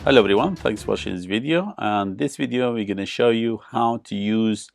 Hello everyone, thanks for watching this video. And this video we're going to show you how to use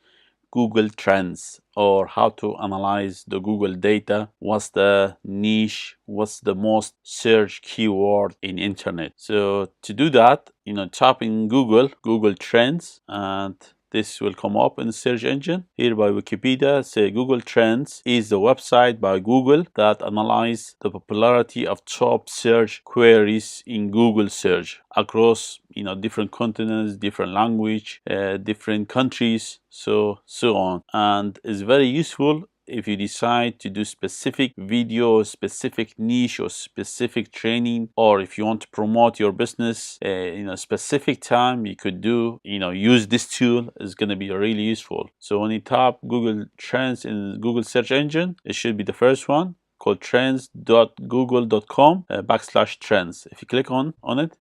Google Trends or how to analyze the Google data. What's the niche? What's the most searched keyword in internet? So to do that, type in Google Trends, and this will come up in the search engine. Here by Wikipedia, say Google Trends is the website by Google that analyzes the popularity of top search queries in Google search across different continents, different language, different countries, so on. And it's very useful if you decide to do specific video, specific niche, or specific training, or if you want to promote your business in a specific time, you could use this tool. It's going to be really useful. So when you type Google Trends in Google search engine, it should be the first one called trends.google.com/trends. If you click on it,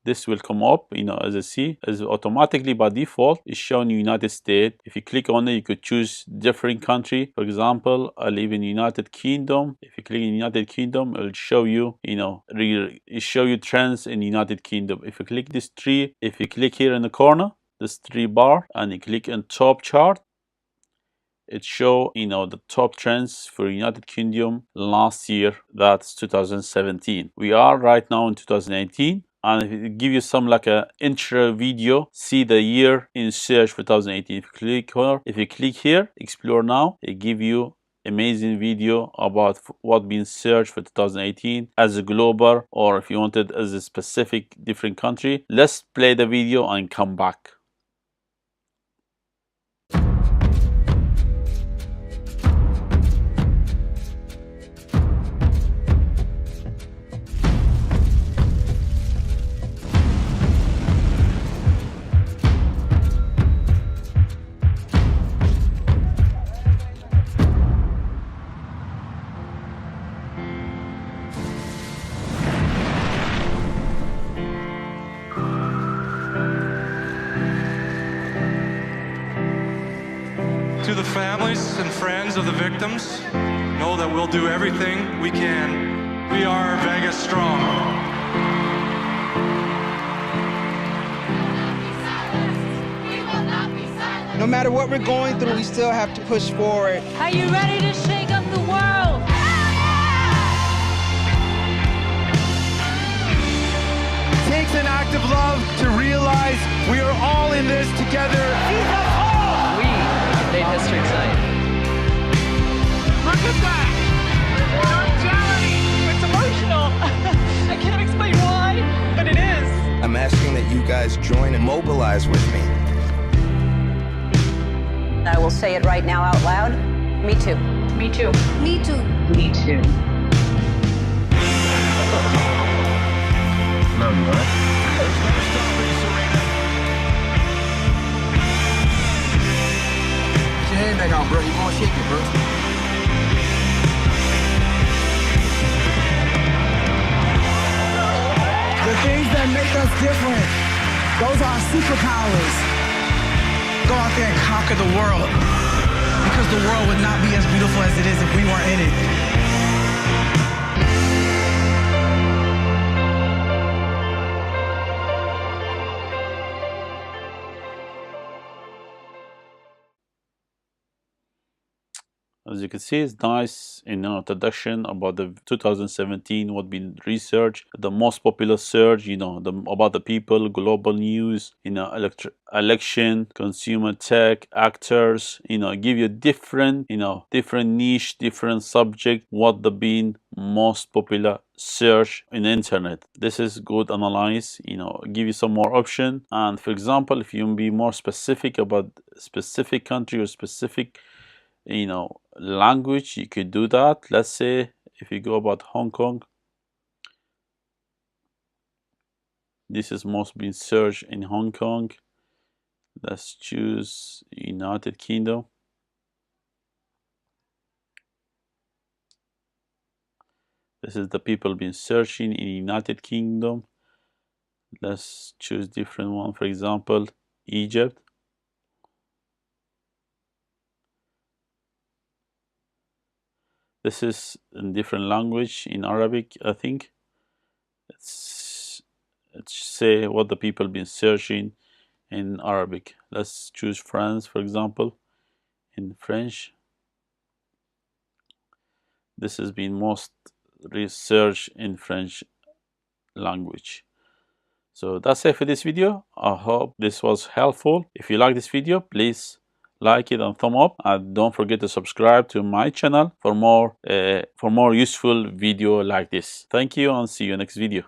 this will come up, as I see, as automatically by default is showing United States. If you click on it, you could choose different country. For example, I live in United Kingdom. If you click in United Kingdom, it'll show you, trends in United Kingdom. If you click this tree, if you click here in the corner, this 3 bar, and you click on top chart, it show the top trends for United Kingdom last year. That's 2017. We are right now in 2018. And if it give you some like a intro video, see the year in search for 2018. If you click here, explore now, it give you amazing video about what being searched for 2018 as a global, or if you wanted as a specific different country. Let's play the video and come back. To the families and friends of the victims, know that we'll do everything we can. We are Vegas strong. No matter what we're going through, we still have to push forward. Are you ready to shake up the world? It takes an act of love to realize we are all in this together. Made history tonight. Look at that! It's emotional. I can't explain why, but it is. I'm asking that you guys join and mobilize with me. I will say it right now out loud. Me too. Me too. Me too. Me too. Love you, right? Hey, back on, bro. You gonna shake it, bro? The things that make us different, those are our superpowers. Go out there and conquer the world. Because the world would not be as beautiful as it is if we weren't in it. As you can see, it's nice introduction about the 2017, what been researched, the most popular search, about the people, global news, election, consumer tech, actors, give you different niche, different subject, what the been most popular search in the internet. This is good analyze, give you some more option. And for example, if you be more specific about specific country or specific language, you could do that. Let's say if you go about Hong Kong, this is most being searched in Hong Kong. Let's choose United Kingdom. This is the people been searching in United Kingdom. Let's choose different one, for example Egypt. This is in different language, in Arabic, I think. It's say what the people been searching in Arabic. Let's choose France, for example. In French, this has been most researched in French language. So that's it for this video. I hope this was helpful. If you like this video, please like it and thumb up, and don't forget to subscribe to my channel for more useful video like this. Thank you and see you next video.